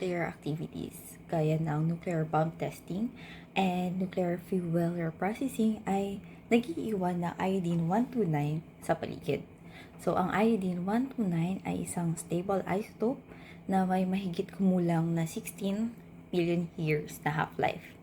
nuclear activities gaya ng nuclear bomb testing and nuclear fuel reprocessing ay nag-iiwan ng iodine-129 sa paligid. So, ang iodine-129 ay isang stable isotope na may mahigit kumulang na 16 billion years na half-life.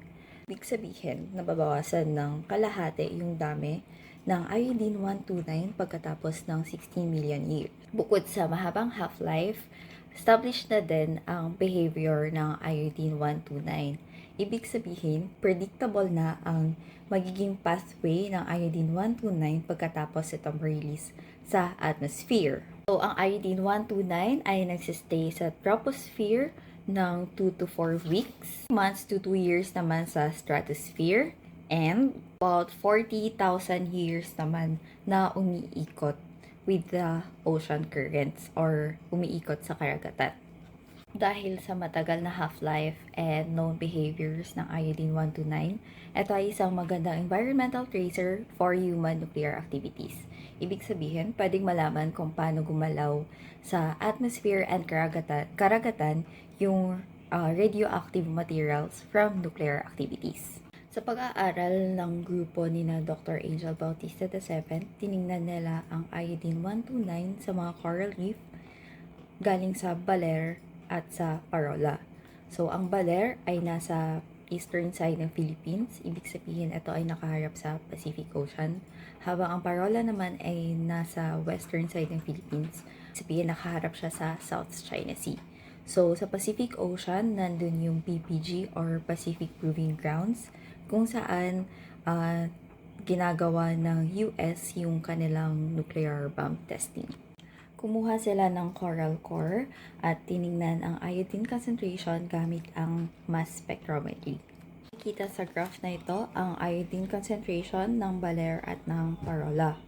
Ibig sabihin, nababawasan ng kalahati yung dami ng iodine-129 pagkatapos ng 16 million years. Bukod sa mahabang half-life, established na din ang behavior ng iodine-129. Ibig sabihin, predictable na ang magiging pathway ng iodine-129 pagkatapos itong release sa atmosphere. So, ang iodine-129 ay nagsistay sa troposphere ng 2 to 4 weeks, months to 2 years naman sa stratosphere, and about 40,000 years naman na umiikot with the ocean currents or umiikot sa karagatan. Dahil sa matagal na half-life and known behaviors ng iodine-129, ito ay isang magandang environmental tracer for human nuclear activities. Ibig sabihin, pwedeng malaman kung paano gumalaw sa atmosphere and karagatan yung radioactive materials from nuclear activities. Sa pag-aaral ng grupo ni na Dr. Angel Bautista VII, tiningnan nila ang iodine-129 sa mga coral reef galing sa Baler at sa Parola. So, ang Baler ay nasa eastern side ng Philippines. Ibig sabihin, ito ay nakaharap sa Pacific Ocean. Habang ang Parola naman ay nasa western side ng Philippines. Sabihin, nakaharap siya sa South China Sea. So, sa Pacific Ocean, nandun yung PPG or Pacific Proving Grounds, kung saan ginagawa ng US yung kanilang nuclear bomb testing. Kumuha sila ng coral core at tiningnan ang iodine concentration gamit ang mass spectrometry. Kita sa graph na ito ang iodine concentration ng Baler at ng Parola.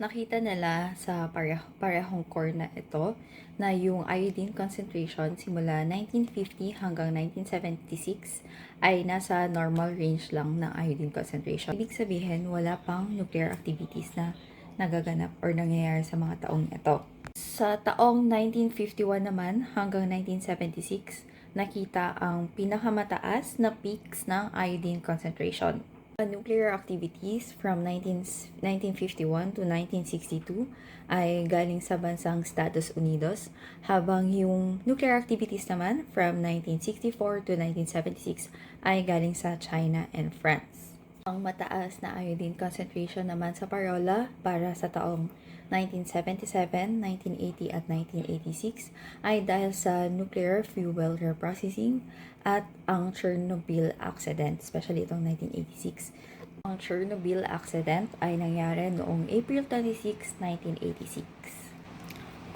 Nakita nila sa parehong core na ito na yung iodine concentration simula 1950 hanggang 1976 ay nasa normal range lang ng iodine concentration. Ibig sabihin, wala pang nuclear activities na nagaganap or nangyayari sa mga taong ito. Sa taong 1951 naman hanggang 1976, nakita ang pinakamataas na peaks ng iodine concentration. Nuclear activities from 1951 to 1962 ay galing sa bansang Estados Unidos, habang yung nuclear activities naman from 1964 to 1976 ay galing sa China and France. Ang mataas na iodine concentration naman sa Parola para sa taong 1977, 1980 at 1986 ay dahil sa nuclear fuel reprocessing at ang Chernobyl accident, especially itong 1986. Ang Chernobyl accident ay nangyari noong April 26, 1986.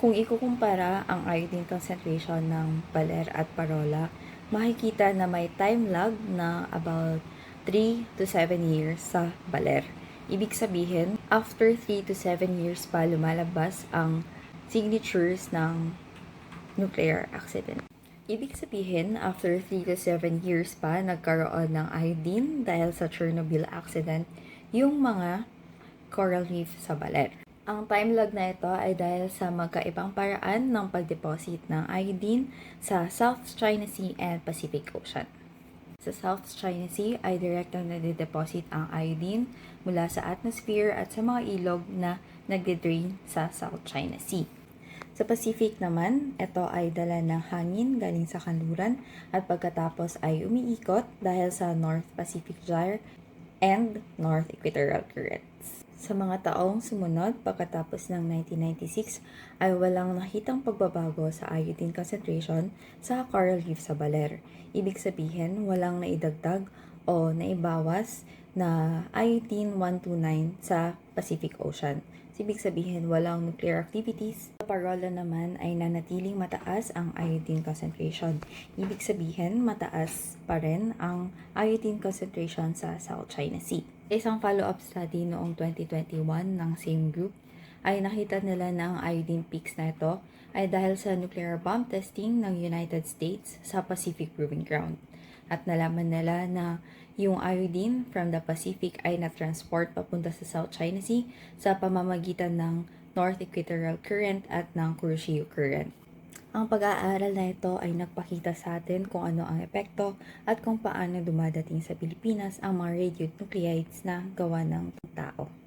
Kung ikukumpara ang iodine concentration ng Baler at Parola, makikita na may time lag na about 3 to 7 years sa Baler. Ibig sabihin, after 3 to 7 years pa lumalabas ang signatures ng nuclear accident. Ibig sabihin, after 3 to 7 years pa nagkaroon ng iodine dahil sa Chernobyl accident yung mga coral reef sa Baler. Ang time lag na ito ay dahil sa magkaibang paraan ng pagdeposit ng iodine sa South China Sea and Pacific Ocean. Sa South China Sea ay direktang nade-deposit ang iodine mula sa atmosphere at sa mga ilog na nagde-drain sa South China Sea. Sa Pacific naman, ito ay dala ng hangin galing sa kanluran at pagkatapos ay umiikot dahil sa North Pacific Gyre and North Equatorial Currents. Sa mga taong sumunod pagkatapos ng 1996 ay walang nakitang pagbabago sa iodine concentration sa coral reef sa Baler. Ibig sabihin, walang naidagdag o naibawas na iodine-129 sa Pacific Ocean. Ibig sabihin, walang nuclear activities. Sa Parola naman ay nanatiling mataas ang iodine concentration. Ibig sabihin, mataas pa rin ang iodine concentration sa South China Sea. Isang follow-up study noong 2021 ng same group ay nakita nila na ang iodine peaks na ito ay dahil sa nuclear bomb testing ng United States sa Pacific Proving Ground. At nalaman nila na yung iodine from the Pacific ay na-transport papunta sa South China Sea sa pamamagitan ng North Equatorial Current at ng Kuroshio Current. Ang pag-aaral na ito ay nagpakita sa atin kung ano ang epekto at kung paano dumadating sa Pilipinas ang mga radionuclides na gawa ng tao.